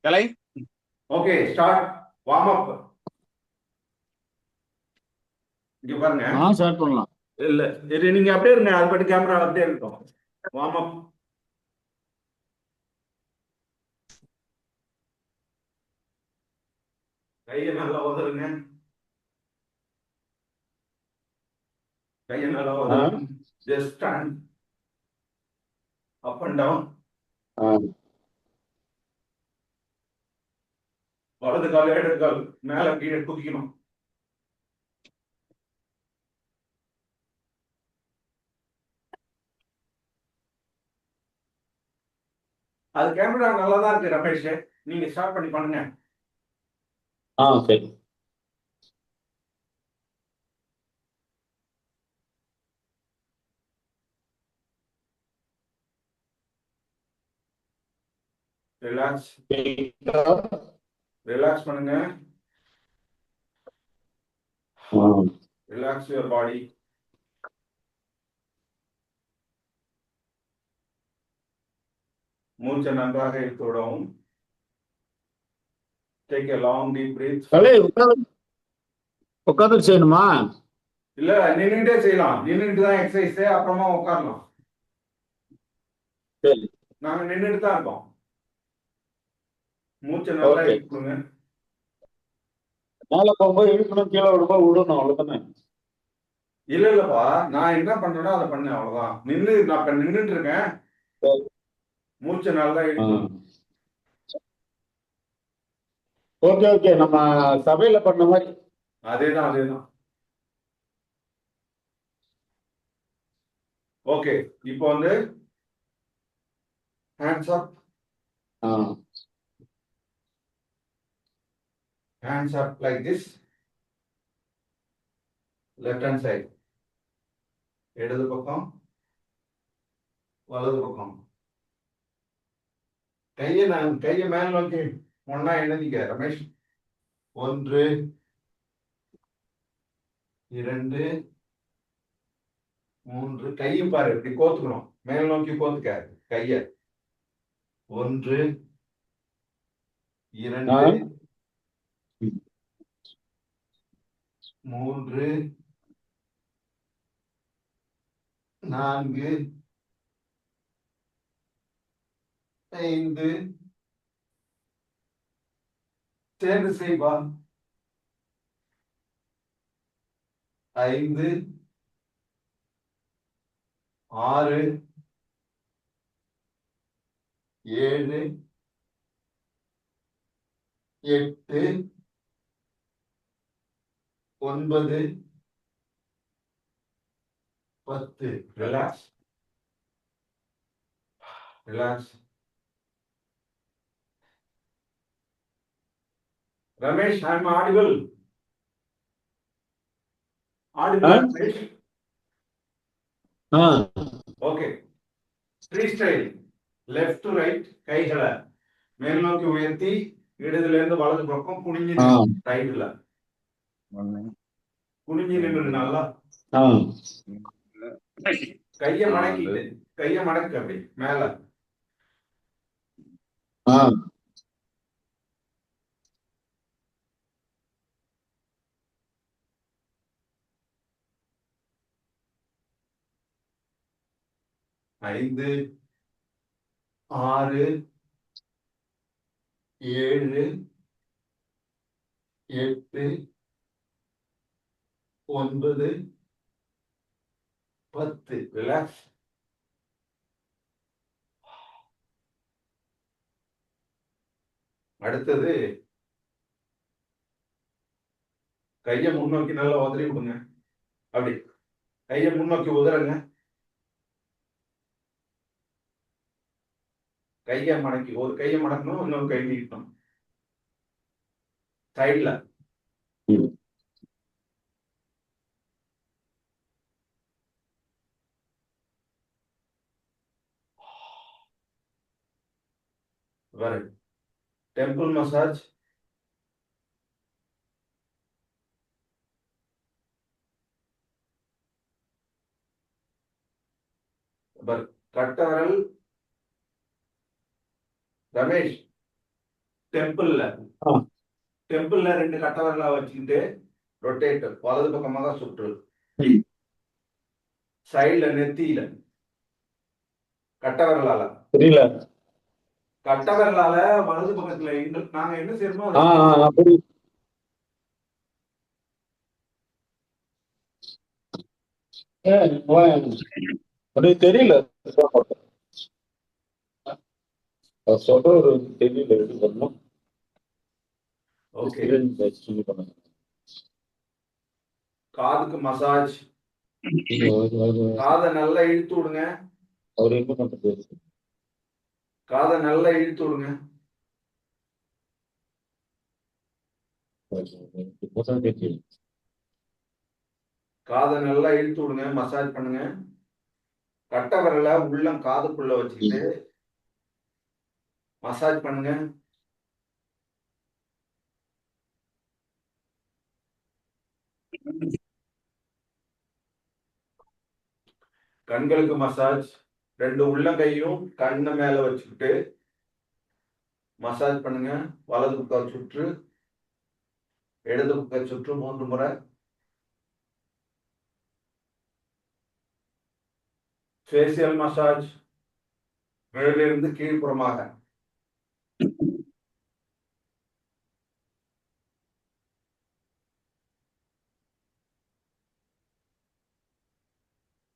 கலை. Okay, start. Warm up. இங்க பாருங்க. Start பண்ணலாம். இல்ல இது நீங்க அப்படியே இருங்க, அது பாட்டு கேமரா அப்படியே இருக்கட்டும். Warm up. கையை நல்லா உதறுங்க. கையை நல்லா உதறுங்க. Just stand up and down. வலது கால் இடது கால் மேல கீழே குதிக்கணும். அது கேமரா நல்லா தான் இருக்கு ரமேஷ், நீங்க ஸ்டார்ட் பண்ணி பண்ணுங்க. சரி. ரிலாக்ஸ். ரிலாக்ஸ் பண்ணுங்க. Relax your body. மூச்சை நன்றாக இழுத்து விடவும். Take a long deep breath. Kalai உட்காந்து செய்யணுமா? இல்ல, நின்னுட்டே செய்யலாம். நின்னுட்டு தான் எக்ஸசைஸ், அப்புறமா உட்காரலாம். சரி. நாங்க நின்னுட்டு தான் இருக்கோம். மூச்சை நல்லா இழுத்துங்க. மேல போகும்போது இழுக்கணும், கீழே விடும்போது விடணும், அவ்வளவுதானே? இல்ல இல்லப்பா, நான் என்ன பண்றேனோ அதை பண்ணேன், அவ்வளவுதான். நான் இப்ப நின்னுட்டு இருக்கேன். மூச்சை நல்லா இழுக்கணும். ஓகே ஓகே, நம்ம சபையில பண்ண மாதிரி. அதேதான் அதேதான். ஓகே, இப்போ வந்து hands up. Hands up like this. Left hand side. இடது பக்கம், வலது பக்கம். கையை மேல் நோக்கி ஒன்னா எழுதிக்க ரமேஷ். 1 2 3. கையும் பாரு, இப்படி கோத்துக்கணும். மேல் நோக்கி கோத்துக்க கைய. 1 2 3 4 5. சேர்ந்து செய்வா. 5 6 7 8 9 10. Relax. Relax. Ramesh, I am audible. Audible Ramesh. Okay. Free style. Left to right. கைகளை மேல் நோக்கி உயர்த்தி இடதுல இருந்து வலது பக்கம் குனிஞ்சு ரைட்ல குனிஞ்சு நின்று நல்லா கைய மடக்கிட்டு கைய மடக்கு அப்படி மேல. 5 6 7 8 9 10. ரிலாக்ஸ். அடுத்தது கைய முன்னோக்கி நல்லா உதறி விடுங்க. அப்படி கைய முன்னோக்கி உதறங்க. கைய மடக்கி, ஒரு கைய மடக்கணும், இன்னொரு கை நீட்டணும் சைட்ல. Very temple massage. கட்ட விரல் ரமேஷ், டெம்பிள்ல ஆ. டெம்பிள்ல 2 கட்டை விரலா வச்சுக்கிட்டு ரொட்டேட் வலது பக்கமாக சுற்று. சைடுல நெத்தியில கட்டை விரலால தெரியல. கட்டை விரலால வலது பக்கத்துல நாங்க என்ன செய்யணுமோ ஆ அதை ஆ, புரியுது. அது தெரியல. சொல்றது தெரியல. எப்படி வரணும்? ஓகே. screen touch பண்ணி பண்ணுங்க. காதுக்கு மசாஜ். அவரு காதை நல்லா இழுத்து விடுங்க. எங்க பண்றது? காதை நல்லா இழுத்து விடுங்க. இப்பதான் தெரியும். காதை நல்லா இழுத்து விடுங்க, மசாஜ் பண்ணுங்க. கட்டை விரல உள்ளம் காதுக்குள்ள வச்சுக்கிட்டு மசாஜ் பண்ணுங்க. கண்களுக்கு மசாஜ். 2 உள்ளங்கையும் கண்ணு மேல வச்சுக்கிட்டு மசாஜ் பண்ணுங்க. வலது பக்கம் சுற்று, இடது பக்கம் சுற்று 3 முறை. Facial massage. மேலிருந்து கீழ்ப்புறமாக.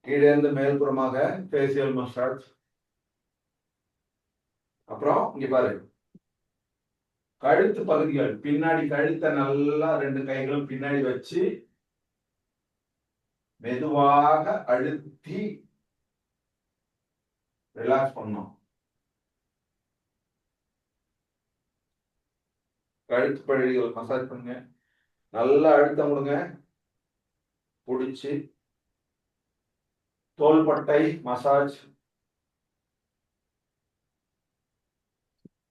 கீழே இருந்து மேல்புறமாக ஃபேசியல் மசாஜ். அப்புறம் இங்க பாரு, கழுத்து பகுதிகள் பின்னாடி கழுத்தை நல்லா 2 கைகளும் பின்னாடி வச்சு மெதுவாக அழுத்தி ரிலாக்ஸ் பண்ணணும். கழுத்து பகுதிகள் மசாஜ் பண்ணுங்க. நல்லா அழுத்தம் கொடுங்க. பிடிச்சி தோள்பட்டை மசாஜ்.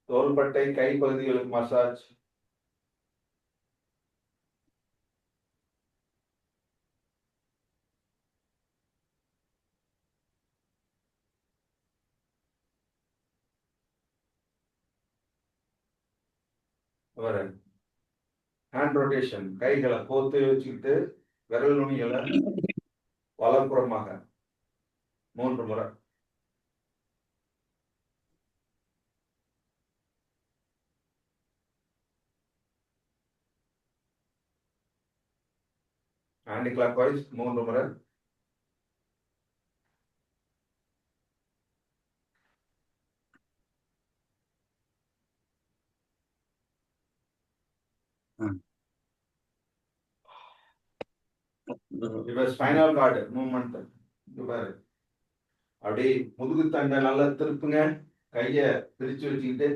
தோள்பட்டை கை பகுதிகளுக்கு மசாஜ். Hand rotation. கைகளை கோத்து வச்சுக்கிட்டு விரல் நுனிகளை வலப்புறமாக 3 முறை. ஆன்டி கிளாக் வைஸ் 3 முறை. இப்ப ஸ்பைனல் கார்டு மூவ்மெண்ட். இங்க பாரு, அப்படியே முதுகு தண்டை நல்லா திருப்புங்க. கைய பிரிச்சு வச்சுக்கிட்டு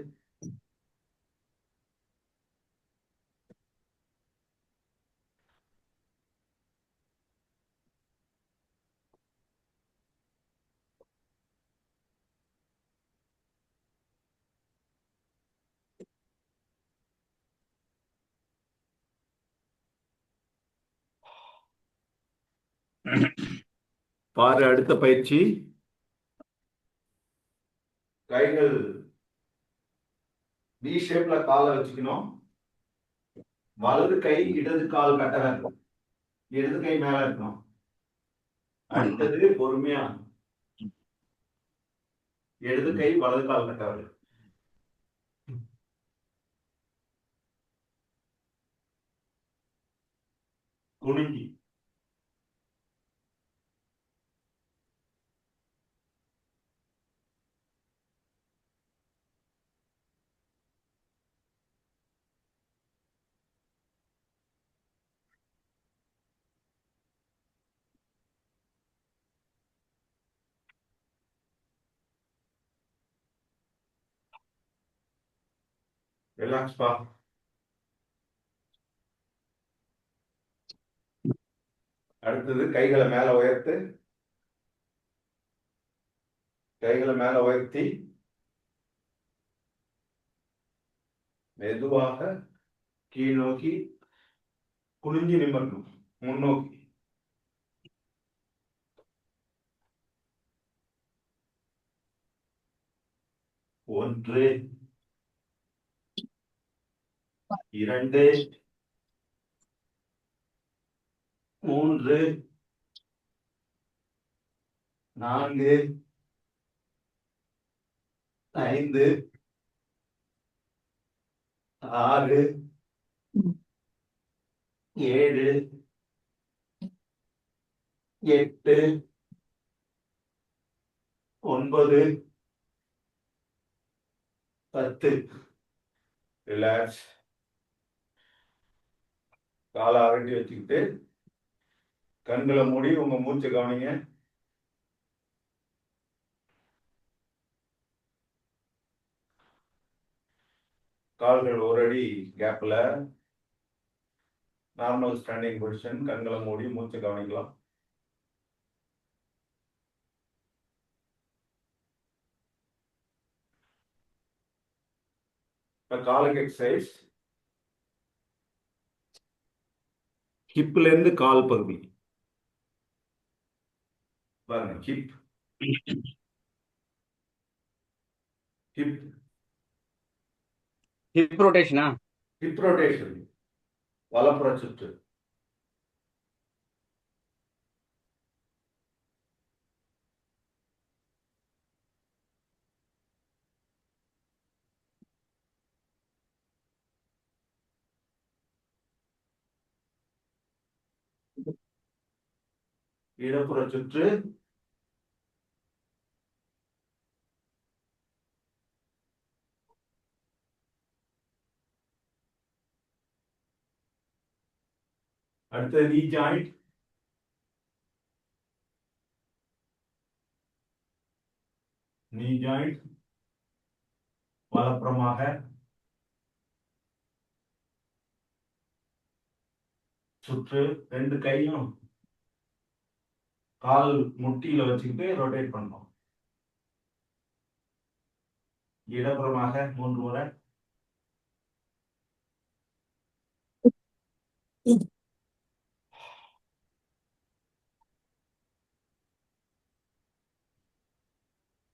பாரு. அடுத்த பயிற்சி, கைகள் வி ஷேப்ல காலை வச்சுக்கணும். வலது கை இடது கால் கட்டை இருக்கும், இடது கை மேல இருக்கணும். அடுத்தது பொறுமையா இடது கை வலது கால் கட்டை வரும். குனிஞ்சி ரிலாக்ஸ் பா. அடுத்தது கைகளை மேல உயர்த்து. கைகளை மேல உயர்த்தி மெதுவாக கீழ் நோக்கி குனிஞ்சு நிமிரணும். முன்னோக்கி. 1 2, 3, 4, 5, 6, 7, 8, 9, 10. ரிலாக்ஸ். காலை அகட்டி வச்சுக்கிட்டு கண்களை மூடி உங்க மூச்சை கவனிங்க. கால்கள் ஒரு அடி கேப்ல நார்மல் ஸ்டாண்டிங் பொசிஷன். கண்களை மூடி மூச்சை கவனிக்கலாம். இப்ப காலுக்கு எக்ஸசைஸ். ஹிப்ல இருந்து கால் பகுதி பாருங்க. ஹிப் ஹிப் ஹிப் ரொட்டேஷனா? ஹிப் ரொட்டேஷன், வலப்புற சுற்று. இடப்புற சுற்று. அடுத்தது நீ ஜாயிண்ட். நீ ஜாயிண்ட் வலப்புறமாக சுற்று. ரெண்டு கையும் கால் முட்டியில வச்சுக்கிட்டு ரொட்டேட் பண்ணணும். இடப்புறமாக 3 முறை.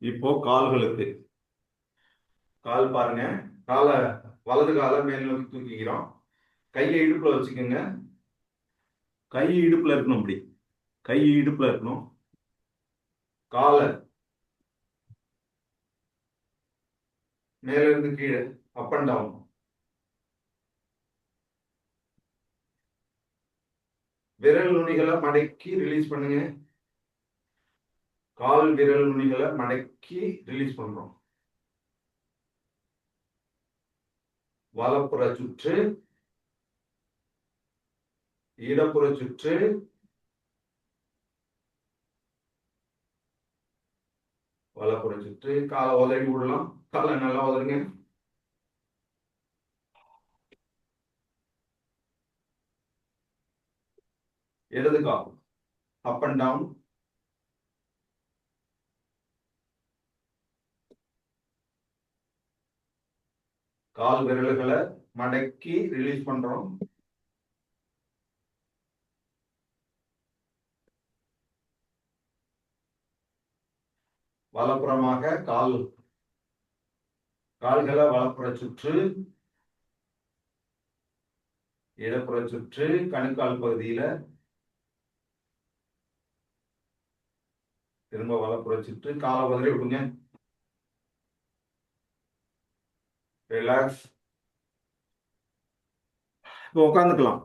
இப்போ கால்களுக்கு கால் பாருங்க. காலை வலது காலை மேல் நோக்கி தூக்கிக்கிறோம். கையை இடுப்புல வச்சுக்கோங்க. கை இடுப்புல இருக்கணும். அப்படி கை இடுப்புல இருக்கணும். காலை மேல இருந்து கீழே அப் அண்ட் டவுன். விரல் நுனிகளை மடக்கி ரிலீஸ் பண்ணுங்க. கால் விரல் நுனிகளை மடக்கி ரிலீஸ் பண்றோம். வலப்புற சுற்று, இடப்புற சுற்று, வலப்புற சுற்று. காலை உதறி விடலாம். காலை நல்லா உதறுங்க. இடது கால் அப் அண்ட் டவுன். கால் விரல்களை மடக்கி ரிலீஸ் பண்றோம். வலப்புறமாக கால்களை வலப்புற சுற்று, இடப்புற சுற்று. கணுக்கால் பகுதியில திரும்ப வலப்புற சுற்று. காலை உதறி விடுங்க. ரிலாக்ஸ். இப்போ உட்காந்துக்கலாம்.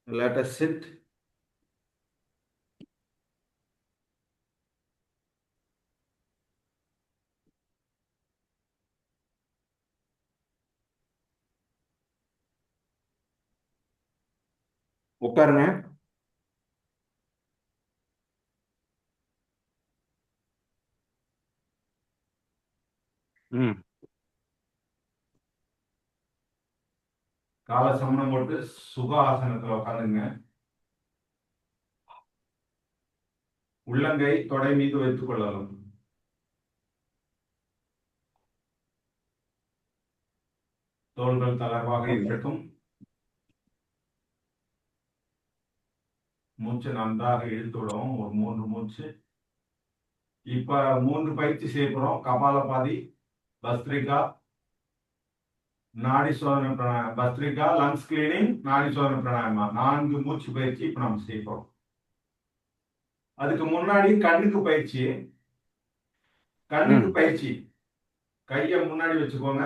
Let us sit. உட்காருங்க. காலை சமணம் போட்டு சுக ஆசனத்துல உட்காந்துங்க. உள்ளங்கை தொடை மீது வைத்துக் கொள்ளலாம். தோள்கள் தளர்வாக இருக்கட்டும். மூச்சு நன்றாக இழுத்து விடவும். ஒரு 3 மூச்சு. இப்ப 3 பயிற்சி செய்ய போறோம். கபாலபாதி, பஸ்திரிகா, நாடி சோதனை பிராணாயாமம். பஸ்திரிகா, லங்ஸ் கிளீனிங், நாடி சோதனை பிராணாயாமம். 4 மூச்சு பயிற்சி இப்ப நம்ம செய்ய போறோம். அதுக்கு முன்னாடி கண்ணுக்கு பயிற்சி. கண்ணுக்கு பயிற்சி. கைய முன்னாடி வச்சுக்கோங்க.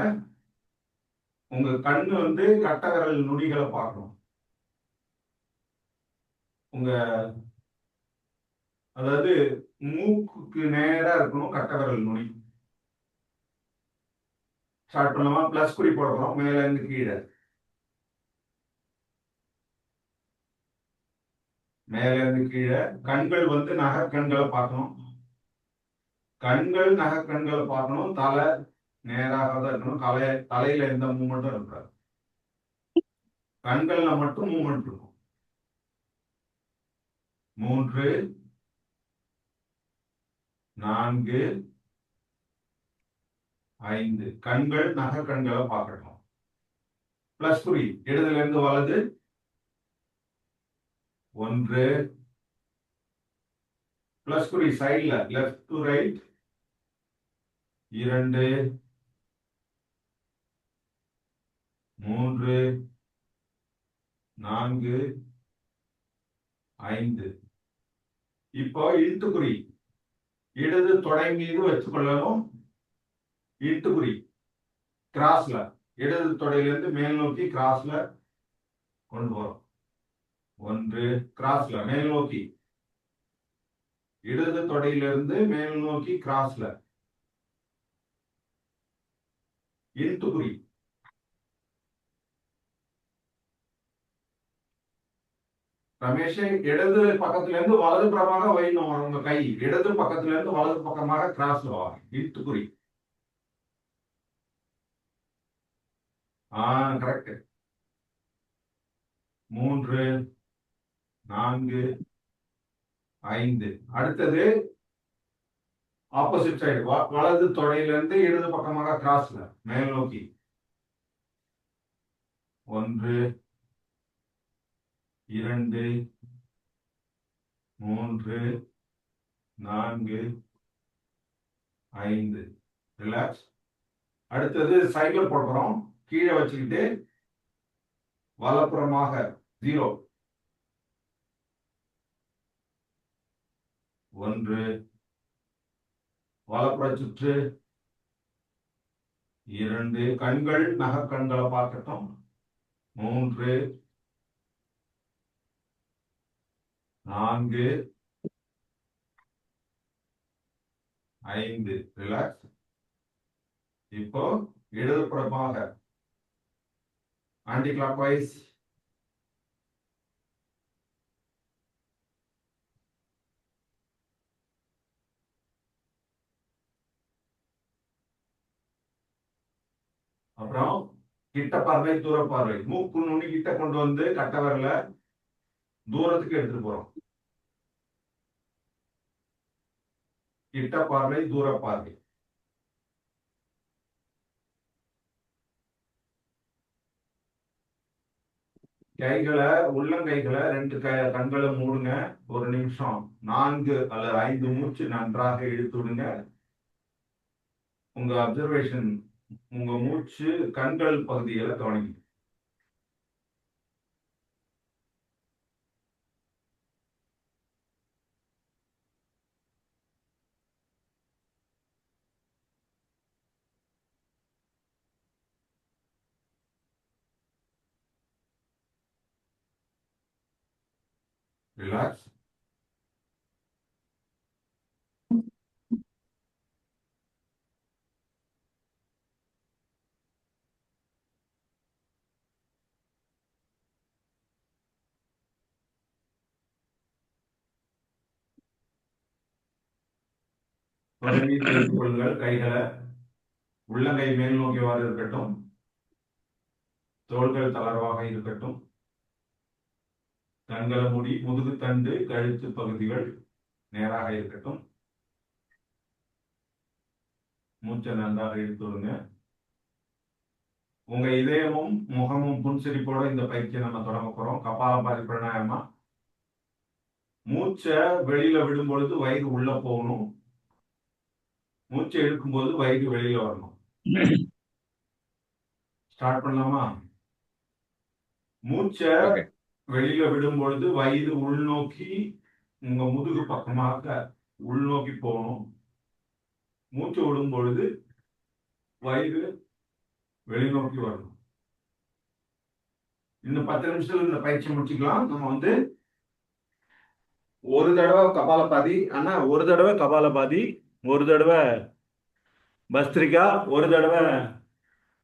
உங்க கண்ணு வந்து கட்டை விரல் நுனிகளை பார்க்கணும். உங்க அதாவது மூக்குக்கு நேரா இருக்கணும் கட்டை விரல் நுனி. ஸ்டார்ட் பண்ணலாமா? பிளஸ் குறி போட போறோம். மேல இருந்து கீழே, மேல இருந்து கீழே. கண்கள் வந்து நகக்கண்களை பார்க்கணும். கண்கள் நகக்கண்களை பார்க்கணும். தலை நேராக தான் இருக்கணும். தலையில எந்த மூமெண்ட்டும் இருக்காது. கண்கள்ல மட்டும் மூமெண்ட் இருக்கும். 3 4 5. கண்கள் நகக்கண்களை பார்க்கணும். பிளஸ் குறி இடதுல இருந்து வலது. 1. பிளஸ் குறி சைட்ல லெஃப்ட் டு ரைட். 2 3 4 5. இப்போ இழுத்துக்குறி இடது தொடை மீது வச்சுக் கொள்ளணும். இழுத்துக்குறி கிராஸ்ல இடது தொடையிலிருந்து மேல் நோக்கி கிராஸ்ல கொண்டு போறோம். 1 கிராஸ்ல மேல் நோக்கி. இடது தொடையிலிருந்து மேல் நோக்கி கிராஸ்ல. இழுத்துக்குறி. ரமேஷ், இடது பக்கத்துல இருந்து வலது புறமாக வைக்கணும். உங்க கை இடது பக்கத்துல இருந்து வலது பக்கமாக கிராஸ்ல வா. இழுத்துக்குறி. கரெக்ட். 3 4 5. அடுத்தது ஆப்போசிட் சைடு. வலது தொடையிலிருந்து இடது பக்கமாக கிராஸ்ல மேல் நோக்கி. 1 2 3 4 5. ரிலாக்ஸ். அடுத்தது சைக்கிள் போடுறோம். கீழே வச்சுக்கிட்டு வலப்புறமாக 0. 1 வலப்புற சுற்று. 2 கண்கள் நகக்கண்களை பார்க்கட்டும். 3 4 5. ரிலாக்ஸ். இப்போ இடதுபுறமாக ஆன்டி கிளாக் வைஸ். அப்புறம் கிட்ட பார்வை தூர பார்வை. மூக்கு நுனி கிட்ட கொண்டு வந்து கட்டை விரல தூரத்துக்கு எடுத்துட்டு போறோம். கிட்ட பார்வை தூர பார்வை. கைகளை உள்ளங்கைகளை 2 கண்களை மூடுங்க. 1 நிமிஷம் 4 அல்லது 5 மூச்சு நன்றாக இழுத்து விடுங்க. உங்க அப்சர்வேஷன், உங்க மூச்சு கண்கள் பகுதிகளை கவனிங்க. ரிலாக்ஸ். மீது வைத்துக் கொள்ளுங்கள். கைகளை உள்ளங்கை மேல் நோக்கியவாறு இருக்கட்டும். தோள்கள் தளர்வாக இருக்கட்டும். கண்களை மூடி முதுகு தண்டு கழுத்து பகுதிகள் நேராக இருக்கட்டும். மூச்சை நன்றாக இழுத்து விடுங்க. உங்க இதயமும் முகமும் புன்சிரிப்போட இந்த பயிற்சியை நம்ம தொடங்க போறோம். கபாலபாதி பிராணாயாமா. மூச்சை வெளியில விடும் பொழுது வயிறு உள்ள போகணும். மூச்சை எடுக்கும்போது வயிறு வெளியில வரணும். ஸ்டார்ட் பண்ணலாமா? மூச்சை ஓகே. வெளியில விடும் பொழுது வயிறு உள்நோக்கி உங்க முதுகு பக்கமாக உள்நோக்கி போகணும். மூச்சு விடும் பொழுது வயிறு வெளிநோக்கி வரணும். இன்னும் 10 நிமிஷத்துல இந்த பயிற்சி முடிச்சுக்கலாம். நம்ம வந்து ஒரு தடவை கபாலபாதி, ஆனா ஒரு தடவை கபாலபாதி, ஒரு தடவை பஸ்திரிகா, ஒரு தடவை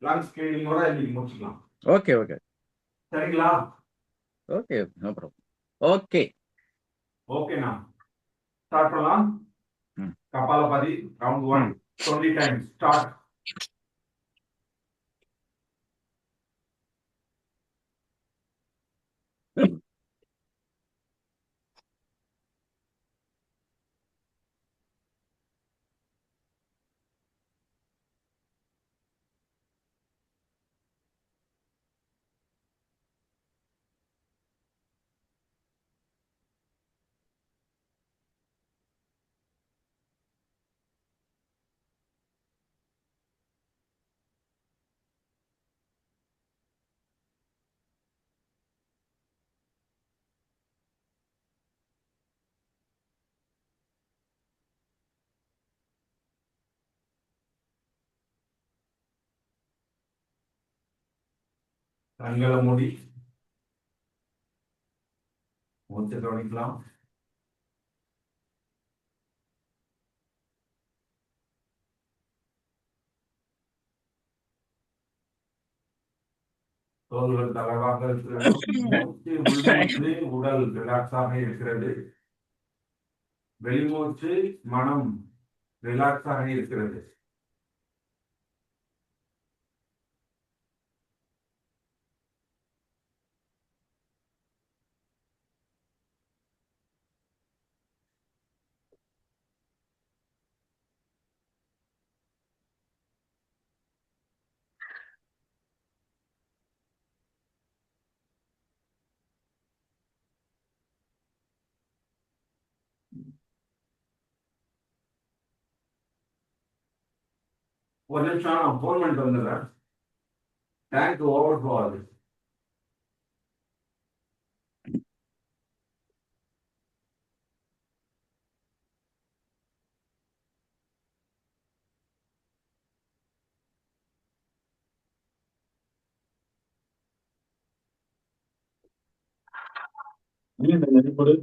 லாங் ஸ்கிரீனிங்கோட இன்னைக்கு முடிச்சுக்கலாம். ஓகே ஓகே சரிங்களா? Okay no problem. ஓகே ஓகேண்ணா, ஸ்டார்ட் பண்ணலாம். ம். Kapalbhati round 1 20 times. ஸ்டார்ட். கண்களை மூடி மூச்சை கவனிக்கலாம். தோள்கள் தளர்வாக இருக்கிறது. மூச்சு உள்மூச்சு உடல் ரிலாக்ஸாக இருக்கிறது. வெளிமூச்சு மனம் ரிலாக்ஸாக இருக்கிறது. ஒரு நிமிஷம் நான் போன் பண்ணிட்டு வந்துடுறேன். டேங்க் ஓவர் ஃப்ளோ ஆகுது. இந்த நெறிப்பொரு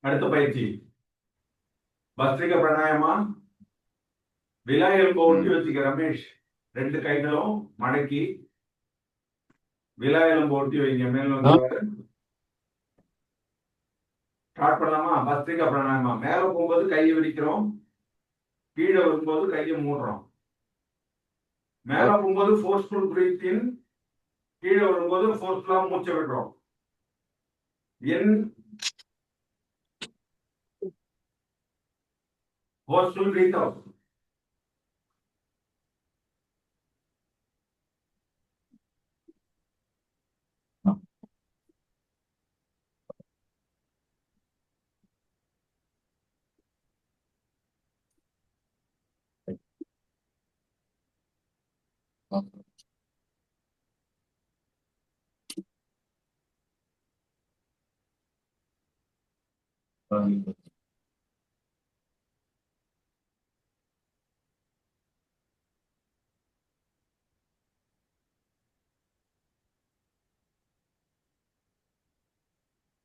அடுத்த பயிற்சி பஸ்திரிக பிராணாயாமா. விலாயல் ஒட்டி வச்சுக்க ரமேஷ். 2 கைகளும் மடக்கி விலாயலும் ஒட்டி வைங்க. மேல் நோக்கி ஸ்டார்ட் பண்ணலாமா? பஸ்திரிகா பிராணாயாமா. மேல போகும்போது கையை விரிக்கிறோம், கீழே வரும்போது கையை மூடுறோம். மேல போகும்போது ஃபோர்ஸ்ஃபுல் பிரீத் இன், கீழே வரும்போது ஃபோர்ஸ்ஃபுல்லா மூச்சை விடுறோம். இன் ஃபோர்ஸ்ஃபுல் பிரீத் அவுட்.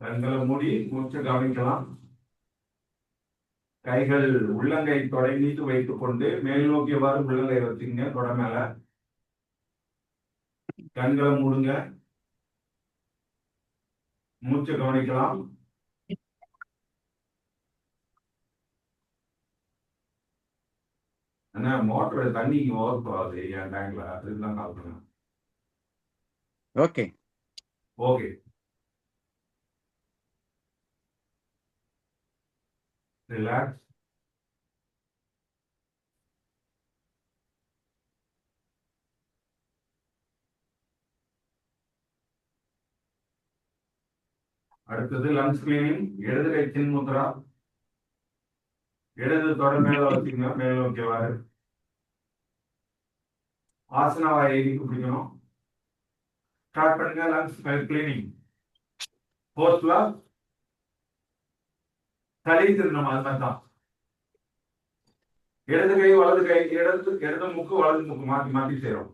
கண்களை மூடி மூச்சை கவனிக்கலாம். கைகள் உள்ளங்கை தொடை நீட்டு வைத்துக் கொண்டு மேல் நோக்கியவாறு உள்ளங்கை வச்சுங்க தொடை மேல. கண்களை மூடுங்க, மூச்சை கவனிக்கலாம். ஆனா மோட்டர் தண்ணி ஓவர் போகாது என் டேங்க்ல, அதுக்கு தான் கால் பண்ணேன். ஓகே. Okay, relax. அடுத்தது லங்ஸ் கிளீனிங். இடது கை சின் முத்ரா, இடது தொட மேல வச்சுங்க, மேல நோக்கியவாறு. ஆசனா வாயை இறுக்கி பிடிக்கணும். ஸ்டார்ட் பண்ணுங்க லங்ஸ் கிளீனிங். ஃபோர்ஸ்ல சளி திருநம், அது மாதிரி தான். இடது கை வலது கை, இடது மூக்கு வலது மூக்கு மாத்தி மாத்தி செய்யறோம்.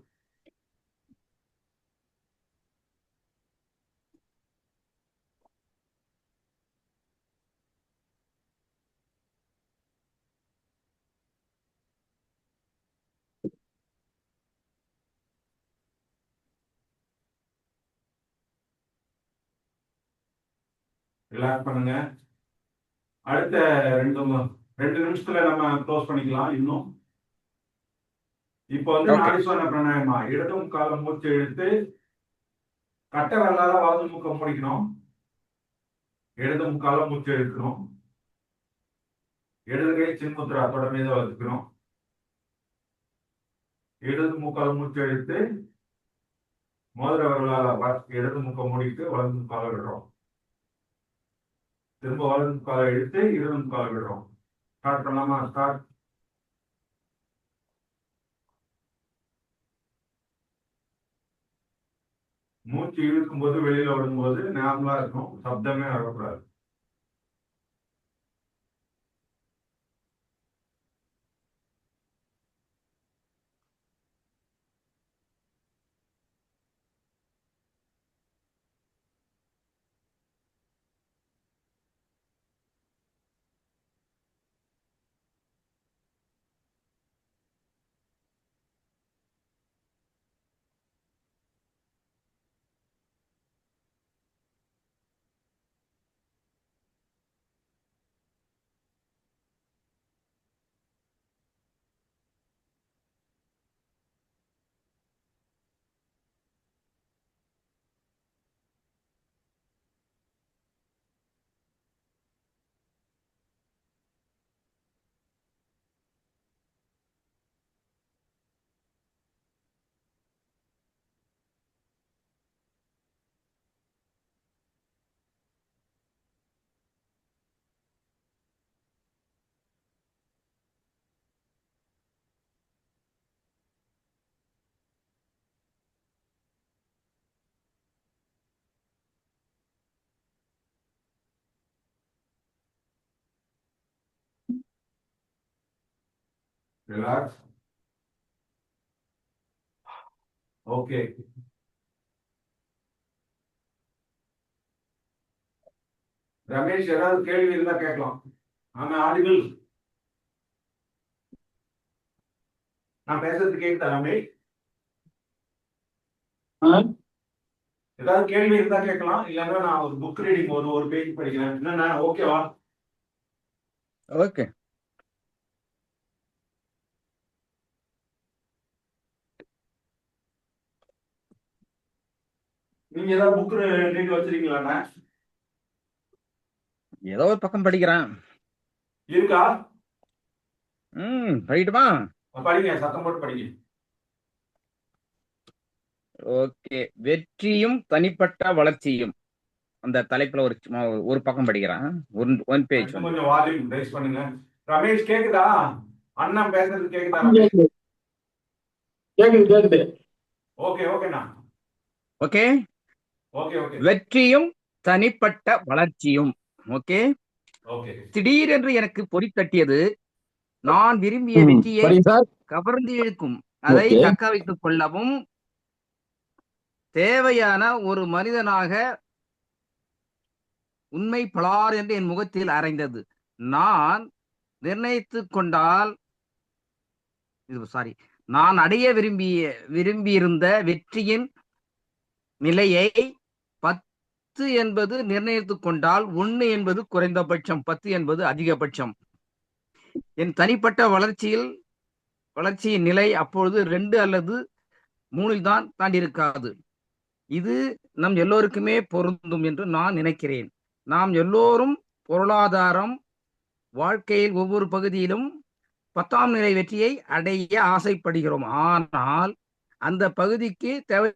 ரிலாக்ஸ் பண்ணுங்க. அடுத்த ரெண்டு ரெண்டு நிமிஷத்துல நம்ம க்ளோஸ் பண்ணிக்கலாம். இன்னும் இப்போ வந்து ஓகே. நாடிஸ்வர பிராணாயமா. இடது முக்கால மூச்சு இழுத்து கட்டை வரலால வலது முக்கம் முடிக்கணும். இடது முக்கால மூச்சு இழுக்கணும். இடது கை சின்முத்ரா தொட மீத வச்சுக்கணும். இடது முக்கால மூச்சு இழுத்து மோதிர வரலால இடது முக்கம் முடித்து வலது முக்கால விடுறோம். திரும்ப வலது முக்கால இழுத்து இடது முக்கால விடுறோம். ஸ்டார்ட் பண்ணலாமா? ஸ்டார்ட். மூச்சு இழுக்கும் போது வெளியில விடும்போது நார்மலா இருக்கும், சப்தமே வரக்கூடாது. ரிலாக்ஸ். ஓகே. ரமேஷ், ஏதாவது கேள்வி இருந்தா கேட்கலாம். ஆனா ஆடிபிள், நான் பேசுறது கேட்குதா ரமேஷ்? ஏதாவது கேள்வி இருந்தா கேட்கலாம். இல்லைன்னா நான் ஒரு புக் ரீடிங் ஒரு பேஜ் படிக்கிறேன். என்னன்னா ஓகேவா? ஓகே. நீங்க ஏதாவது புக் ரீட் வச்சிருக்கீங்களா? ஏதோ ஒரு பக்கம் படிக்கிறேன். இருக்கா? படிக்கட்டுமா? படிங்க, சத்தம் போட்டு படிங்க. ஓகே. வெற்றியும் தனிப்பட்ட வளர்ச்சியும், அந்த தலைப்புல ஒரு பக்கம் படிக்கிறேன். ஒன் பேஜ் வந்து. கொஞ்சம் வால்யூம் ரைஸ் பண்ணுங்க. ரமேஷ் கேக்குதா? அண்ணன் பேசுறது கேக்குதா ரமேஷ்? கேக்குது. ஓகே ஓகேண்ணா. ஓகே. ஓகே ஓகே வெற்றியும் தனிப்பட்ட வளர்ச்சியும். ஓகே. ஓகே. திடீரென்று எனக்கு பொறி தட்டியது. நான் விரும்பிய வெற்றியை கவர்ந்து இழுக்கும், அதை தக்க வைத்துக் கொள்ளவும் தேவையான ஒரு மனிதனாக உண்மை பலார் என்று என் முகத்தில் அறைந்தது. நான் நிர்ணயித்துக் கொண்டால் நான் அடைய விரும்பியிருந்த வெற்றியின் நிலையை 10 என்பது நிர்ணயித்துக் கொண்டால் 1 என்பது குறைந்தபட்சம், 10 என்பது அதிகபட்சம். என் தனிப்பட்ட வளர்ச்சியின் நிலை அப்பொழுது 2 அல்லது 3 தான் தாண்டி இருக்காது. இது நம் எல்லோருக்குமே பொருந்தும் என்று நான் நினைக்கிறேன். நாம் எல்லோரும் பொருளாதாரம், வாழ்க்கையில் ஒவ்வொரு பகுதியிலும் 10ஆம் நிலை வெற்றியை அடைய ஆசைப்படுகிறோம். ஆனால் அந்த பகுதிக்கு தேவை